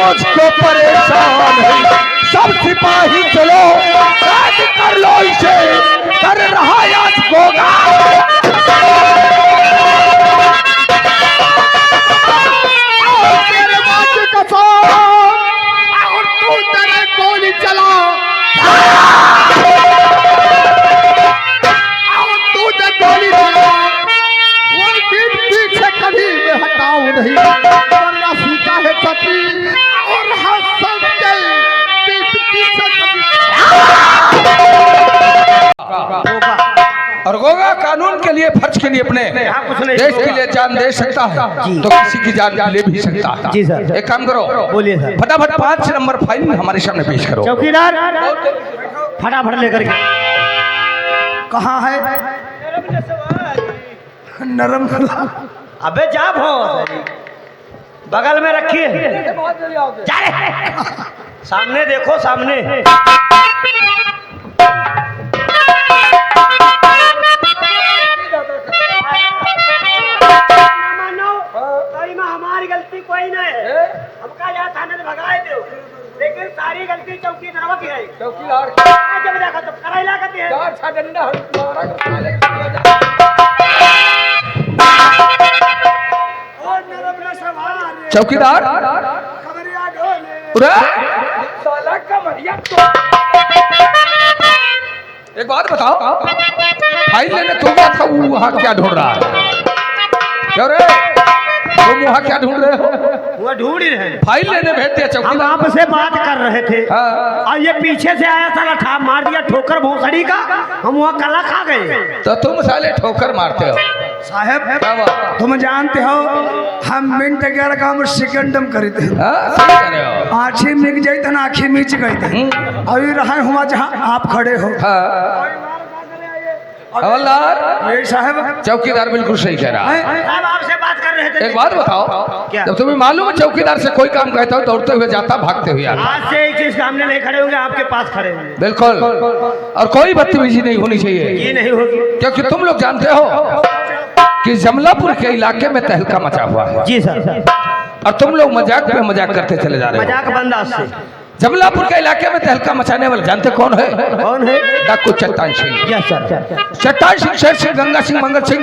मुझको परेशान है। सब सिपाही चलो कैद कर लो इसे, कर रहा आज गोगा। तेरे माँ की कसम, और तू तेरे गोली चला, और तू तेरे गोली चला, वो पीछे कभी मैं हटाऊं नहीं, वरना सीता है छतरी और हंस के पीछे कभी। और गोगा कानून के लिए, फर्ज के लिए, अपने देश के लिए जान दे सकता है तो किसी की जान ले भी सकता है। जी सर। एक काम करो, बोलिए सर। फटाफट 5 नंबर फाइल हमारे सामने पेश करो। चौकीदार फटाफट लेकर के। कहाँ है नरम? अबे जा भो, बगल में रखिए। जा रे। सामने देखो, सामने। हमारी गलती कोई नहीं है, हमका यहाँ थाने से भगाए दो, लेकिन सारी गलती चौकीदार की है। चौकीदार जब देखो तब कराइला करते हैं। चौकीदार एक बात बताओ, फाइल लेने तुम क्या था, वहाँ क्या ढूंढ रहा है? क्यों रे, तुम वहाँ क्या ढूंढ रहे हो? वो ढूंढ ही रहे हैं। फाइल लेने भेज दिया हम चौकीदार। आपसे बात कर रहे थे। हाँ। और ये पीछे से आया, साला ठा मार दिया ठोकर भोसड़ी का, हम वहाँ कला खा गए। तो तुम साले ठोकर मारते हो साहब, क्या बात? तुम जानते हो हम मिनट 11 काम सेकंडम करते हैं। हाँ, सही कह रहे हो। आँखें मिग जाई ना, आँखें मीच गई थे। अभी रहा हुआ जहाँ आप खड़े हो। हाँ। हवलदार, ये साहब, चौकीदार बिल्कुल सही कह रहा है। साहब आपसे बात कर रहे थे। एक बात बताओ, क्या? जब तुम्हें मालूम है चौकीदार से कोई काम कहता हो दौड़ते हुए जाता, भागते हुए आता? आज से एक चीज सामने नहीं खड़े होंगे, आपके पास खड़े होंगे। बिल्कुल। और कोई बदतमीजी नहीं होनी चाहिए, ये नहीं होगी। क्योंकि तुम लोग जानते हो कि जमलापुर के इलाके में तहलका मचा हुआ है। जी सर। और तुम लोग मजाक पे मजाक करते चले जा रहे हो। मजाक बंद आज से। जमलापुर के इलाके में तहलका मचाने वाले जानते कौन है? कौन है? डाकू चट्टान सिंह। Yes sir. चट्टान सिंह, शेर सिंह, गंगा सिंह, मंगल सिंह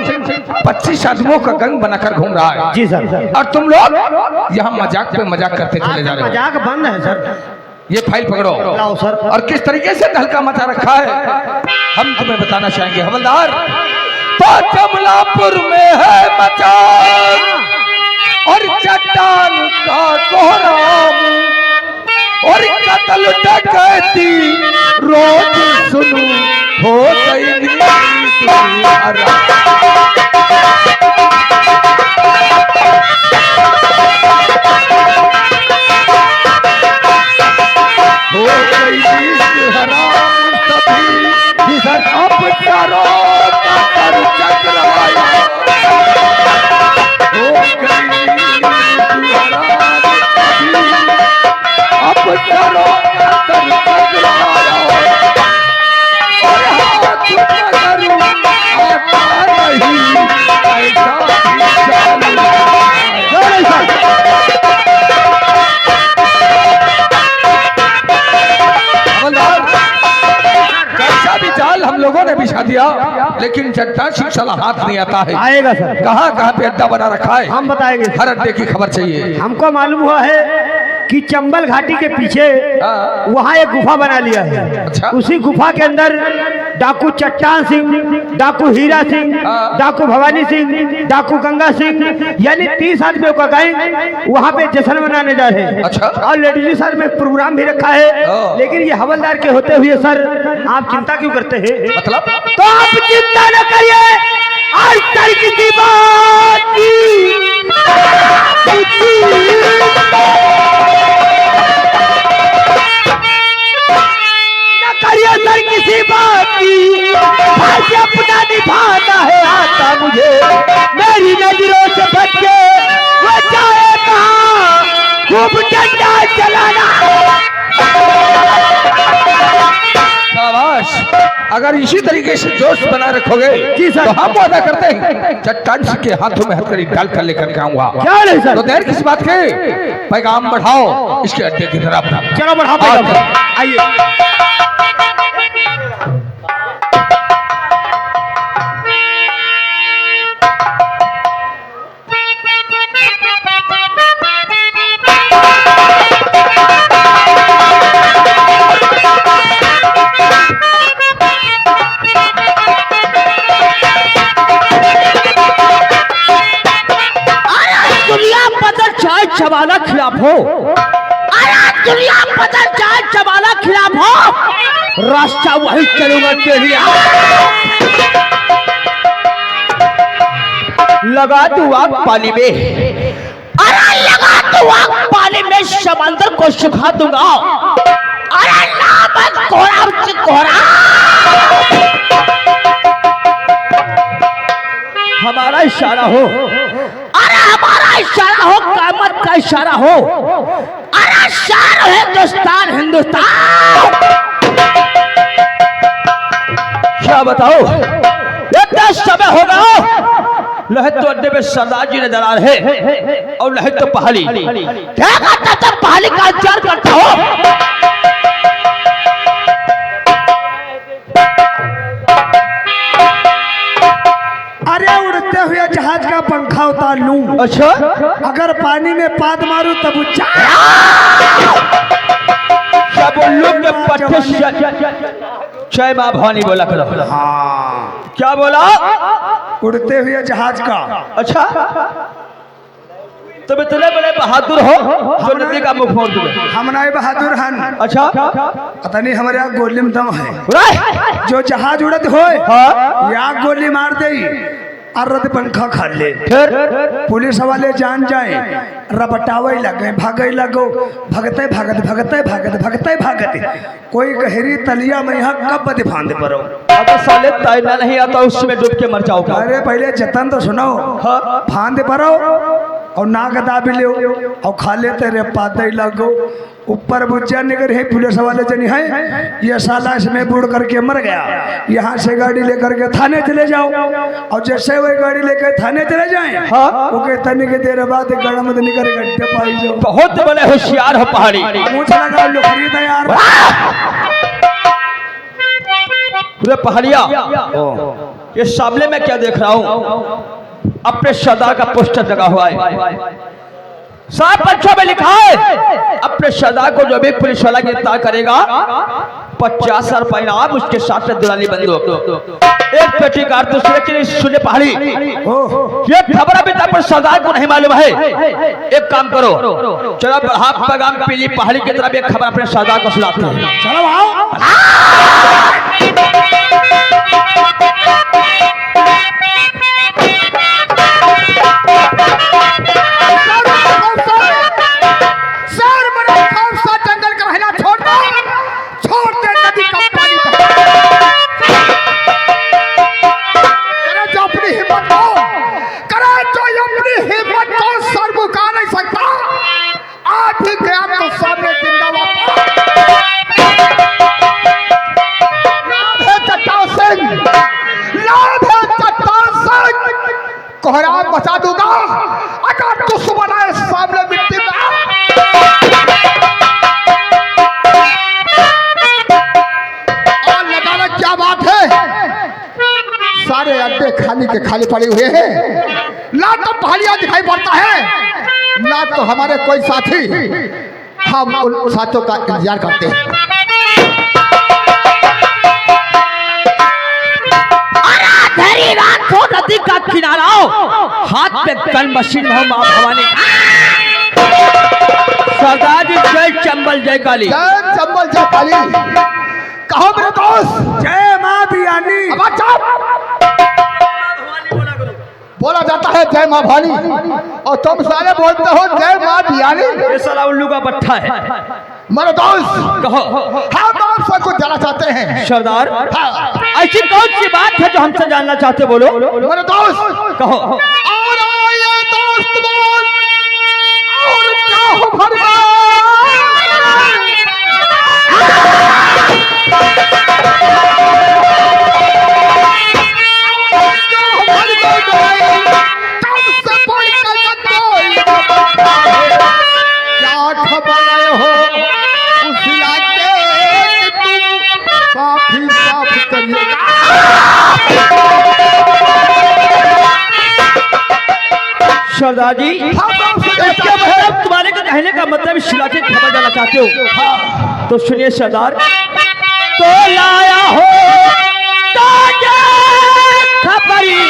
25 आदमियों का गंग बनाकर घूम रहा है। जी सर। और तुम लोग यहाँ मजाक पे मजाक करते चले जा रहे हो। मजाक बंद है सर। ये फाइल पकड़ो। लाओ सर। और किस तरीके से तहलका मचा रखा है हम तुम्हें बताना चाहेंगे। हवलदार, तो जमलापुर में है मचान और चट्टान का कोहराम, और कत्ल डकैती रोज सुनू हो गई दुनिया। हो गई हराम सभी जिधर अपचारों का कर चक्राया। हो गई हराम सभी अपचारों का कर चक्राया। और हाथ पकड़ू आता नहीं ऐसा जाल हम लोगों ने बिछा दिया, लेकिन चट्टान सिंह साला हाथ नहीं आता है। आएगा सर। कहाँ कहाँ पे अड्डा बना रखा है हम बताएंगे। हर अड्डे की खबर चाहिए। हमको मालूम हुआ है कि चंबल घाटी के पीछे वहाँ एक गुफा बना लिया है। अच्छा। उसी गुफा के अंदर डाकू चट्टान सिंह, डाकू हीरा सिंह, डाकू भवानी सिंह, डाकू गंगा सिंह, यानी 30 आदमियों का गैंग वहाँ पे जश्न मनाने जा रहे हैं। अच्छा। और लेडीज सर में प्रोग्राम भी रखा है, लेकिन ये हवलदार के होते हुए सर आप चिंता क्यों करते हैं? मतलब तो आप चिंता न करिए, आज तक किसी बात की न करिए सर, किसी बात की भाई अपना निभाना है आता मुझे। मेरी नजरों से बच के वो जाए कहाँ, खूब डंडा चलाना। शाबाश। अगर इसी तरीके से जोश बना रखोगे जी सर। तो हम वादा करते हैं चट्टान के हाथों में हथकड़ी डाल कर लेकर के आऊंगा। क्या नहीं सर? तो देर किस बात के, पैगाम बढ़ाओ इसके अड्डे की तरफ। चलो बढ़ा पैगाम। आइए। चबाला खिलाफ हो, अरे दुनिया बदल जाए चबाला खिलाफ हो, रास्ता वही चलूंगा तेरी। लगा तू आग पानी में, अरे लगा तू आग पानी में, समंदर को सुखा दूंगा। अरे नाम कोहरा हमारा इशारा हो, अरे हमारा इशारा हो, कामत का इशारा हो। अरे शार हिंदुस्तान हिंदुस्तान। क्या बताओ, इतना समय होगा लहत तो अड्डे में सरदार जी नजर आ रहे और लहत तो पहाड़ी। क्या करता था, पहाड़ी का इंतजार करता हो। अरे उड़ते हुए जहाज का पंखा उतार लूं। अच्छा, अगर पानी में पाद मारूं तब ऊंचा। क्या बोलूं के पट्टे जय मां भवानी बोला करो। हाँ, क्या बोला? उड़ते हुए जहाज का। अच्छा, तुम इतने बड़े बहादुर हो जो नदी का मुख मोड़ दोगे। हम नाई बहादुर हन। अच्छा, पता नहीं हमारे यहाँ गोली में दम है। राय। जो जहाज उड़त हो हाँ। या गोली मार दे और रद पंखा खा ले। फिर पुलिस वाले जान जाए, रपटावे लगे, भागे लगो, भगते भागत भगते भागत भगते भागत कोई गहरी तलिया में यहाँ कब दिफांदे परो। अगर साले तैरना नहीं आता उसमें डूब के मर जाओगे। अरे पहले जतन तो सुनो। हाँ। फांदे परो और नाक दाबी ले और खा लेते रे पाते लगो। ऊपर बुच्चा निकर है, पुलिस वाले जनी है, ये साला इसमें बूढ़ करके मर गया। यहाँ से गाड़ी लेकर के थाने चले जाओ और जैसे वही गाड़ी लेकर थाने चले जाए। हाँ। वो कहते तनी के देर बाद गड़म निकर गड्ढे पाई जाओ। बहुत बड़े होशियार हो पहाड़ी। मुझे लगा लुखरी तैयार। पूरे पहाड़िया, ये सामने में क्या देख रहा हूँ? अपने सरदार का पोस्टर लगा हुआ है। सात पंचों में लिखा है अपने सरदार को जो भी पुलिस वाला गिरफ्तार करेगा 50,000 रुपये इनाम, उसके साथ में दुलानी बंदूक, एक पेटी कारतूस। सुने पहाड़ी, ये खबर अभी तक सरदार को नहीं मालूम है। एक काम करो, चलो बढ़ा पैगाम पीली पहाड़ी की तरफ एक खबर अपने सरदार को सुनाते हैं। चलो आओ। जंगल का रहना छोड़ दो, छोड़ दे नदी का पानी करे जो अपनी हिम्मत हो, करे जो अपनी हिम्मत को सर झुका नहीं सकता। आज ही गया तो सामने जिंदा वापस। लाभ है चट्टान सिंह, लाभ है चट्टान सिंह। कोहरा बचा दूंगा अगर दुश्मन है सामने मिट्टी में। क्या बात है, सारे अड्डे खाली के खाली पड़े हुए हैं। ना तो पहाड़ियां दिखाई पड़ता है, ना तो हमारे कोई साथी। हम उन साथियों का इंतजार करते हैं। अरे रात हो, नदी का किनारा हो, हाथ में गन मशीन हो, मां भवानी। सरदार जी जय चंबल जय काली। जय चंबल जय काली। कहो मेरे दोस्त, जय मां बियानी। बोला जाता है जय मां भवानी और तुम सारे बोलते हो जय मां बियानी। ये साला उल्लू का पट्टा है। मेरे दोस्त कहो। हम आपसे कुछ जानना चाहते हैं। सरदार, हाँ। ऐसी कौन सी बात है जो हमसे जानना चाहते, बोलो। मेरे दोस्त कहो। और ये दोस्त बोल और क्या हो भरवा। सरदार जी इसका मतलब तुम्हारे का कहने का मतलब इस इलाके की खबर डालना चाहते हो। तो सुनिए सरदार, तो लाया हो ताजा खबरी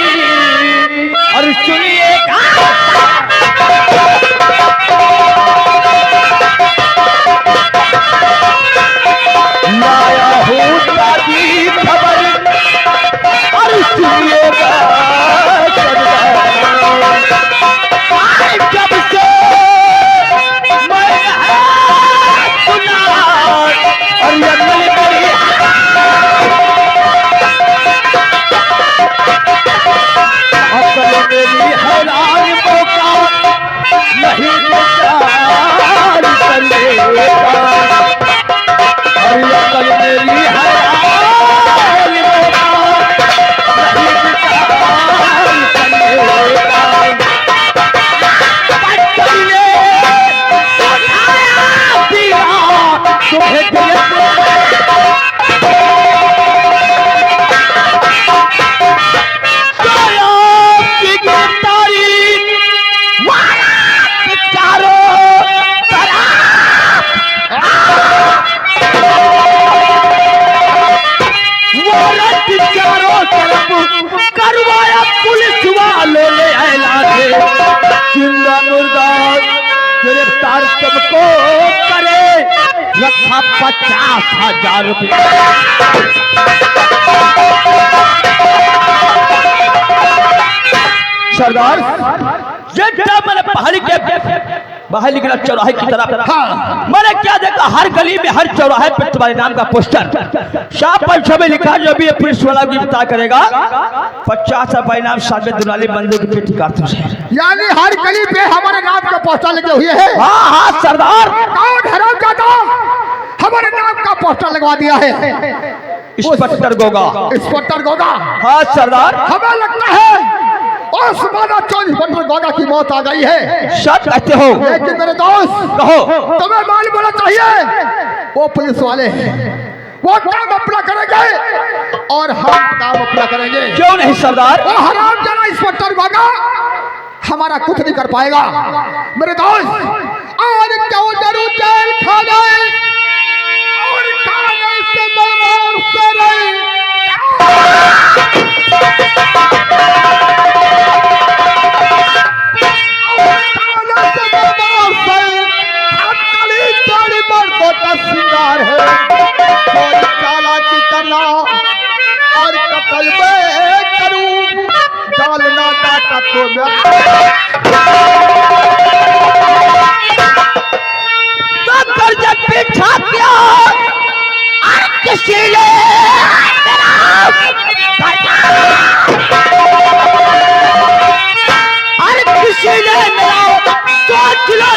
और सुनिएगा लाया हो ताजी खबर और सुनिएगा जब से मैं सुना और ये मेरी अकल मेरी हैरान मौका नहीं निकाल करेगा और ये अकल मेरी हैरान मौका नहीं निकाल करेगा। करवाया पुलिस वालों ने ऐलान जिंदा मुर्दा गिरफ्तार तुमको करे रखा 50,000 रुपया। सरदार मैंने पहाड़ी के बाहर निकला चौराहे की तरफ। हाँ। मैंने क्या देखा, हर गली में हर चौराहे पर तुम्हारे नाम का पोस्टर साफ पंचों में लिखा, जो भी पुलिस वाला गिरफ्तार करेगा 50 रुपए नाम सामने दुनाली बंदूक की पेटी कारतूस है। यानी हर गली पे हमारे नाम का पोस्टर लगे हुए है। हाँ हाँ सरदार, कौन हरामजादा हमारे नाम का पोस्टर लगवा दिया है? इंस्पेक्टर गोगा। इंस्पेक्टर गोगा? हाँ सरदार, हमें लगता है ओस्माना 24 बंदर गोगा की मौत आ गई है। सच कहते हो? लेकिन मेरे दोस्त कहो, तुम्हें मालूम होना चाहिए वो पुलिस वाले वो काम अपना करेंगे और हम काम अपना करेंगे। क्यों नहीं सरदार? वो हरामजादा इंस्पेक्टर गोगा हमारा कुछ नहीं कर पाएगा मेरे दोस्त। और क्यों जरूर जेल खाना और खाने से बर्बाद करे। सिंगार है कोई चालाकी करना और कत्ल में करूं डालना डाटा तो कर जब पीछा किया किसी ने किसी ने मेरा 100 किलो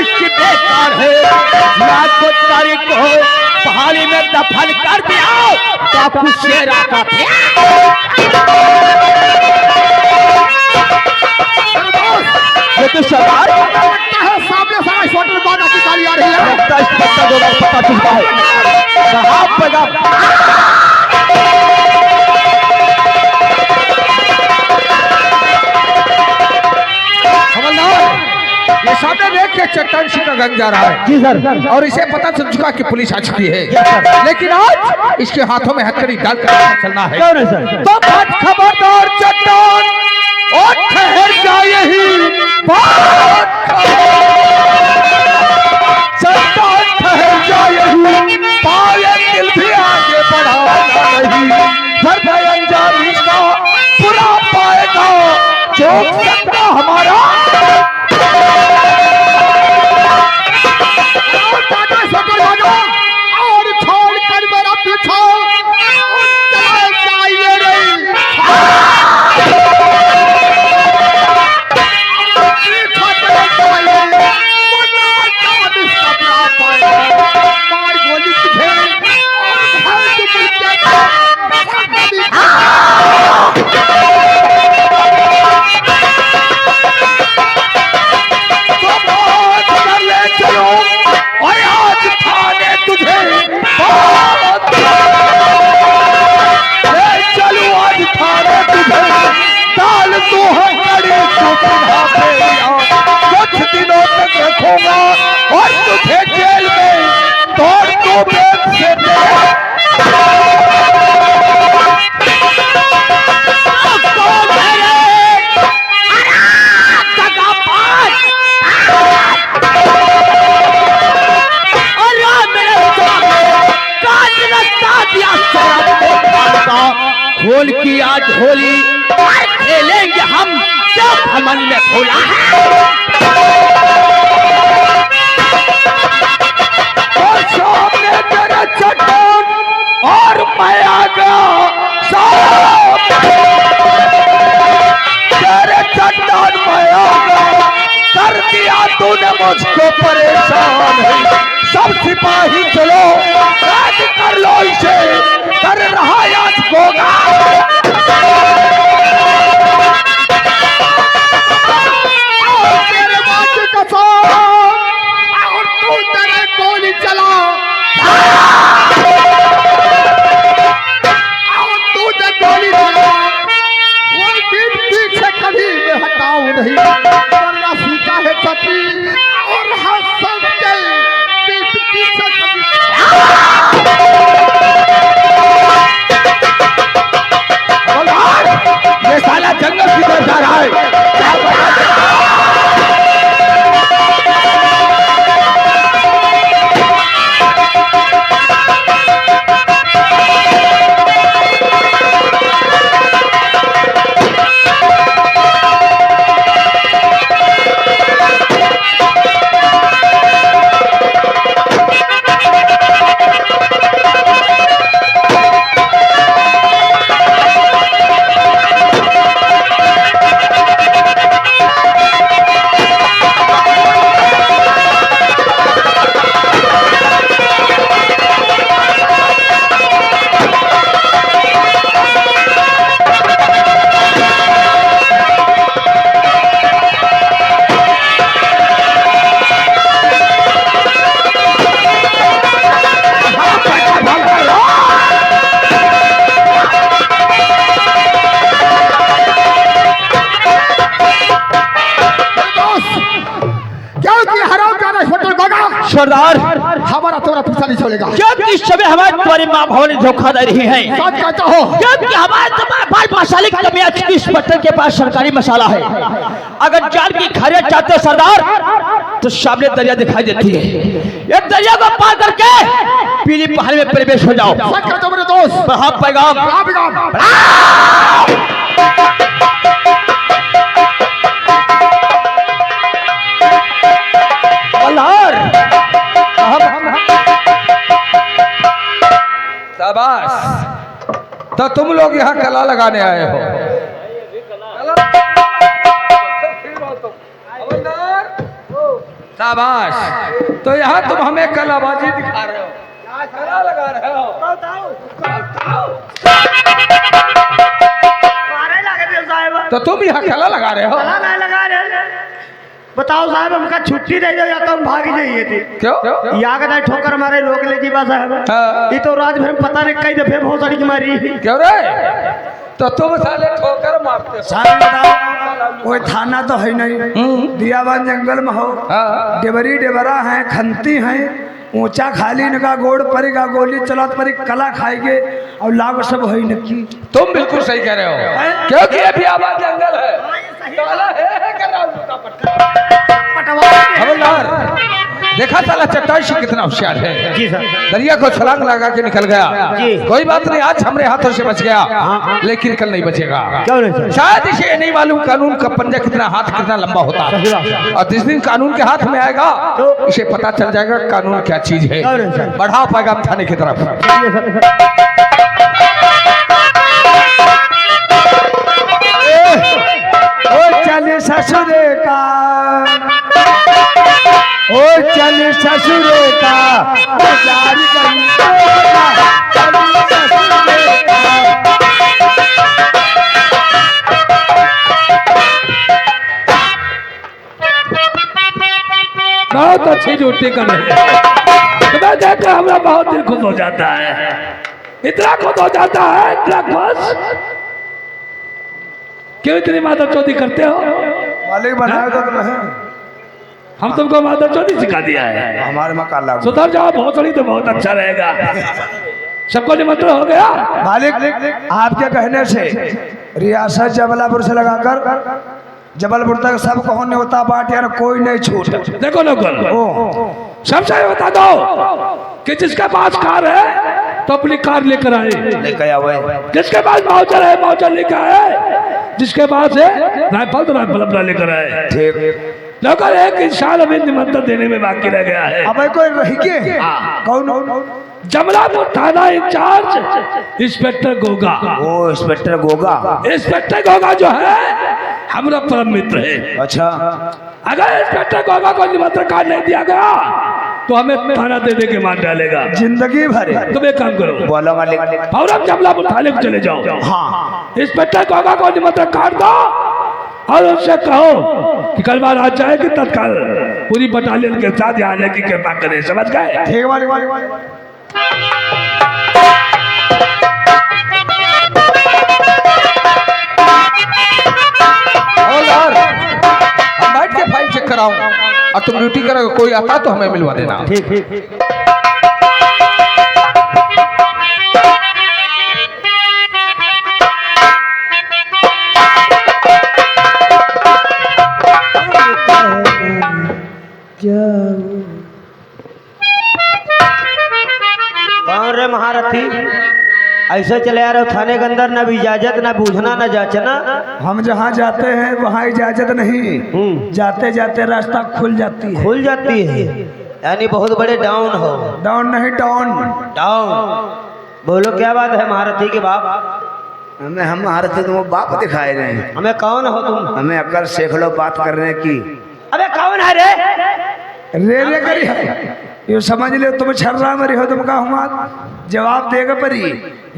की बेकार है। रात को तारीख को पहाड़ी में दफन कर दिया तो कुछ शेरा का सरदार सामने सारा शॉटर बागा की गाड़ी आ रही है। पता चलता है ये सामने देख के चट्टान से का गंज जा रहा है। जी सर। और इसे पता चल चुका कि पुलिस आ चुकी है, लेकिन आज इसके हाथों में हथकड़ी डालकर चलना है। क्यों नहीं सर? तो बात खबरदार चट्टान और ठहर जा यही बात चट्टान ठहर जा यही पाए दिल भी आगे बढ़ाना नहीं। हर भयंकर रिश्ता पूरा पाएगा जो सकता हमारा और छोड़ कर मेरा पीछा चला जाइए गोली चलो आज थाने तुझे डाल तू है कड़ी तू होगा और तुझे जेल में तोड़ दो बेत से खोल की आज होली खेलेंगे हम जब हमन में खोला और सामने तेरे चट्टान और मैं आ गया तेरे चट्टान में आ गया कर दिया तूने मुझको परेशान सब सिपाही चलो राज कर लो इसे कर रहा आज होगा तेरे बात की कसम और तू तेरे गोली चला और तू तेरे गोली चला वो पीछे कभी मैं हटाऊं नहीं वरना सीता है छतरी और हंस के पीछे कभी ये साला जंगल की तरफ जा रहा है सरदार हमारा तुम्हारा पीछा नहीं छोड़ेगा क्योंकि इस समय हमारे तुम्हारी माँ भवन धोखा दे रही है सच कहता हो क्योंकि हमारे तुम्हारे मसाले की कमी है इस पत्थर के पास सरकारी मसाला है अगर जान की खैरियत चाहते हो सरदार तो सामने दरिया दिखाई देती है ये दरिया को पार करके पीली पहाड़ी में प्रवेश हो जाओ सच कहता हो मेरे दोस्त हाँ पैगाम शाबाश तो तुम लोग यहाँ कला लगाने आए हो शाबाश तो यहाँ तुम हमें कलाबाजी दिखा रहे हो कला लगा रहे हो तो तुम यहाँ कला लगा रहे हो बताओ साहब हमका छुट्टी दे दो या तो हम भाग जाइए थी क्यों यहाँ का ठोकर मारे लोग ले जी बस साहब हाँ। ये तो रात भर में पता नहीं कई दफे बहुत सारी मारी क्यों रे तो तुम साले ठोकर मारते हो साहब बताओ कोई थाना तो है नहीं दियाबान जंगल में हो हाँ। डेबरी डेबरा है खंती है ऊंचा खाली इनका गोड़ परेगा गोली चलात परी कला खाएंगे और लाभ सब है नकी तुम बिल्कुल सही कह रहे हो क्योंकि अभी आबाद जंगल है काला है हवलदार देखा साला चट्टाई से कितना होशियार है जी सर दरिया को छलांग लगा के निकल गया जी। कोई बात नहीं आज हमारे हाथों से बच गया लेकिन कल नहीं बचेगा क्यों नहीं सर शायद इसे नहीं मालूम कानून का पंजा कितना हाथ कितना लंबा होता है और जिस दिन कानून के हाथ में आएगा तो इसे पता चल जाएगा कानून क्या चीज है बढ़ाओ पैगाम थाने की तरफ चले ससुर का ओ चले ससुर का जारी बहुत अच्छी ड्यूटी कर रहे हैं तुम्हें देखकर हमारा बहुत दिल खुश हो जाता है इतना खुश हो जाता है इतना खुश क्यों इतनी माता चौथी करते हो मालिक बनाया तो तुम्हें हम तुमको माता चौधरी सिखा दिया है। हमारे मकान लागू। सुधर जाओ भोसड़ी तो बहुत अच्छा रहेगा। सबको निमंत्रण हो गया। मालिक आपके कहने से रियासत जबलपुर से लगाकर जबलपुर तक सबको होने होता बाट यार कोई नहीं छूट। देखो नौकर सबसे बता दो कि जिसके पास कार है तो अपनी कार लेकर आए, लेकर आवे। जिसके पास माउचर है माउचर लेकर आए, जिसके पास है राइफल तो राइफल अपना लेकर आए। ठीक। नौकर एक इंसान अभी निमंत्रण देने में बाकी रह गया है। अब कोई रह के कौन? जमलापुर थाना इंचार्ज इंस्पेक्टर गोगा। ओ इंस्पेक्टर गोगा। इंस्पेक्टर गोगा जो है हमारा परम मित्र है। अच्छा। अगर इंस्पेक्टर गोगा को निमंत्रण कार्ड नहीं दिया गया तो हमें थाना दे के मार डालेगा जिंदगी भर। तुम एक काम करो, बोलो मालिक। फौरन जमलापुर थाने को चले जाओ। हाँ। इंस्पेक्टर गोगा को निमंत्रण कार्ड दो और उससे कहो कि कल बार आ जाएगी, तत्काल पूरी बटालियन के साथ यहाँ आने की कृपा करें। समझ गए? ठीक वाली। हम बैठ के फाइल चेक कराऊं और तुम ड्यूटी करोगे, कोई आता तो हमें मिलवा देना। ठीक। कौन रे महारथी? ऐसे चले आ रहे हो थाने के अंदर, ना इजाजत ना पूछना ना जांचना। हम जहाँ जाते हैं वहाँ इजाजत नहीं, जाते जाते रास्ता खुल जाती है। खुल जाती है यानी बहुत बड़े डाउन हो। डाउन नहीं डाउन। बोलो क्या बात है महारथी के बाप? हमें हम हारते तुम बाप दिखाए रहे हैं। हमें कौन हो तुम? हमें अक्ल सीख लो बात करने की। अबे कौन है रे? रे करी है ये समझ ले, तुम छर्रा मरी हो, तुम कहूँगा जवाब देगा परी।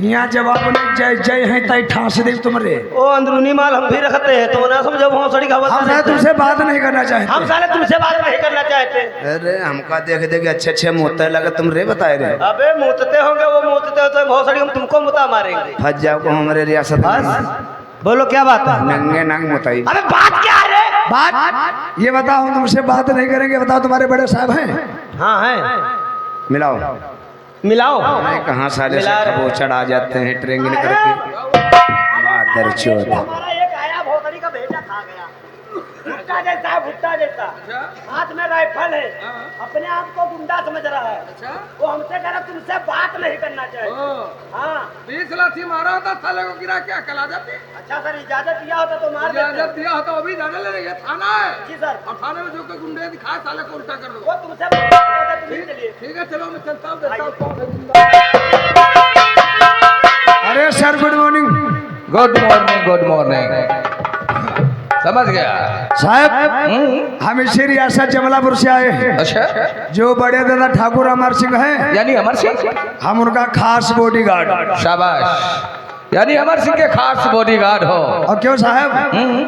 यहाँ जवाब नहीं जय जय है तय ठास दे तुमरे। ओ अंदरूनी माल हम भी रखते हैं, तुम ना समझो भोसड़ी खबर। हम साले तुमसे बात नहीं करना चाहते। हम साले तुमसे बात नहीं करना चाहते। अरे हमका देख देख अच्छे अच्छे मुँह लगे, तुम रे बताए रहे। अबे मुतते होंगे वो, मुतते हो तो भोसड़ी हम तुमको मुता मारेंगे। फंस जाओ को हमारे रियासत में। बोलो क्या बात है? नंगे नंग मुताई। अबे बात क्या है? बात ये बताओ, तुमसे बात नहीं करेंगे। बताओ तुम्हारे बड़े साहब हैं? हाँ है। मिलाओ। मिलाओ। कहाँ साले से खबोचड़ आ जाते हैं ट्रेंगिंग करके। मादर चोद। हमारा एक आया भोसड़ी का भेजा खा गया, भुट्टा जैसा, भुट्टा जैसा, हाथ में राइफल है, अपने आप को गुंडा समझ रहा है। वो हमसे कह रहा तुमसे बात नहीं करना चाहिए। हाँ 20 लाठी मारा होता साले को, गिरा क्या कला जाती। अच्छा सर, इजाजत दिया होता तो मार देते। इजाजत दिया होता अभी जाने ले, ये थाना है। जी सर। और थाने में जो कोई गुंडे दिखाए साले को उल्टा कर दो। वो तुमसे बात करता है, तुम ही चलिए। ठीक है चलो, मैं चलता हूँ, देखता हूँ। अरे sir good morning. Good morning, good morning. समझ गया साहब, हम इसी रियासत जमलापुर से आए हैं। अच्छा, जो बड़े दादा ठाकुर अमर सिंह हैं, यानी अमर सिंह, हम उनका खास बॉडीगार्ड। शाबाश, यानी अमर सिंह के खास बॉडीगार्ड हो। और क्यों साहब,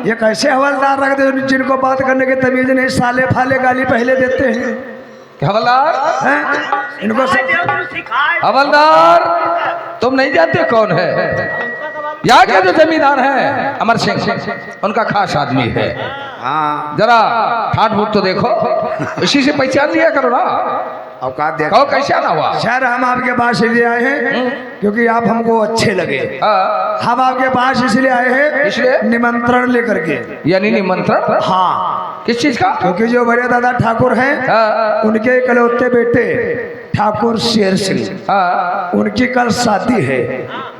ये कैसे हवलदार रखते हैं जिनको बात करने की तमीज नहीं, साले फाले गाली पहले देते हैं। हवलदार हैं? इनको हवलदार तुम नहीं जानते कौन है? यहाँ के जो जमींदार हैं अमर सिंह, उनका खास आदमी है। हाँ जरा ठाट फूट तो देखो, इसी से पहचान लिया करो ना। औकात देख। कहो कैसे आना हुआ? सर हम आपके पास इसलिए आए हैं क्योंकि आप हमको अच्छे लगे। हाँ, हम आपके पास इसलिए आए हैं, इसलिए? निमंत्रण लेकर के। यानी निमंत्रण? हाँ, किस चीज का? क्योंकि जो बड़े दादा ठाकुर हैं, हाँ, उनके इकलौते बेटे ठाकुर शेर सिंह, हाँ, उनकी कल शादी है।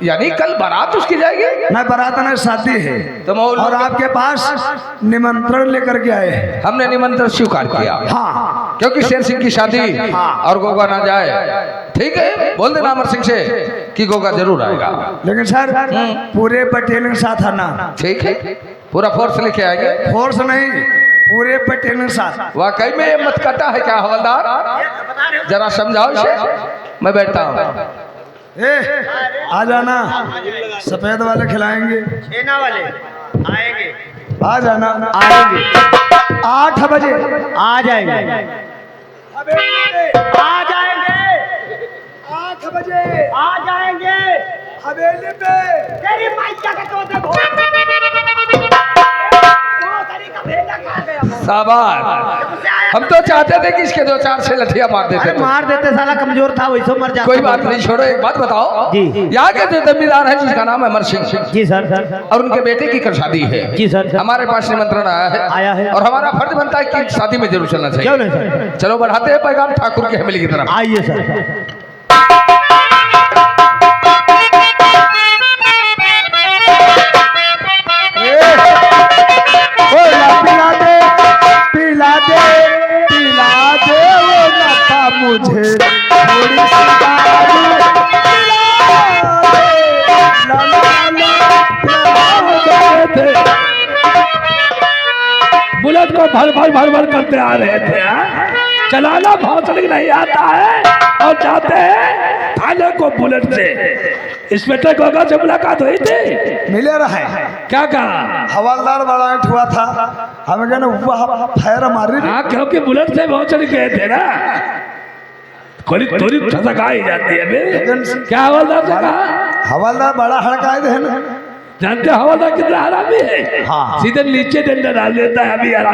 यानी कल बारात उसकी जाएगी? न बारात न शादी है, तुम और आपके पास निमंत्रण लेकर के आए हैं। हमने निमंत्रण स्वीकार किया। हाँ, क्योंकि शेर सिंह की शादी और गोगा ना जाए। ठीक है, बोल देना अमर सिंह से कि गोगा जरूर आएगा। लेकिन सर पूरे बटालियन के साथ आना। ठीक है, पूरा फोर्स लेके आएंगे। फोर्स नहीं, पूरे बटालियन के साथ। वाकई में ये मत काटा है क्या हवलदार? जरा समझाओ इसे, मैं बैठता हूँ। ए, आ जाना, सफेद वाले खिलाएंगे। सेना वाले आएंगे। आ जाना, आएंगे 8 बजे आ जाएंगे। आ जाएंगे 8 बजे आ जाएंगे। हवेली पे। तेरी पैसा का तो देखो, का भेजा खा गया। शाबाश, तुमसे आया हम तो चाहते थे कि इसके 2-4 से लठिया मार देते अरे तो। मार देते, साला कमजोर था वैसे मर जाता। कोई बात नहीं, छोड़ो। एक बात बताओ, जी। यहाँ के जो जमींदार है जिसका नाम है अमर सिंह, जी सर सर। और उनके बेटे की कल शादी है। जी सर। हमारे पास निमंत्रण आया है और हमारा फर्ज बनता है कि शादी में जरूर चलना क्यों चाहिए। नहीं सर? चलो बढ़ाते हैं पैगाम ठाकुर की हवेली की तरफ। आइए सर। पिला दे पिला दे पिला दे वो लता मुझे थोड़ी सी दारू पिला दे। बुलेट को भर भर करते आ रहे थे, हाँ? चलाना बहुत नहीं आता है और जाते हैं थाने को बुलेट से। इंस्पेक्टर गोगा से मुलाकात हुई थी, मिले रहे क्या कहा? हवलदार बड़ा ऐठ हुआ था, हमें कहने वह फैर मारी। हाँ, क्योंकि बुलेट से बहुत चढ़ गए थे ना, थोड़ी थोड़ी ठसकाई जाती है। फिर क्या हवलदार से कहा? हवलदार बड़ा हड़काए थे ना। जानते हो हवलदार कितना हरामी है? हाँ। सीधे नीचे डंडा डाल देता है, अभी आराम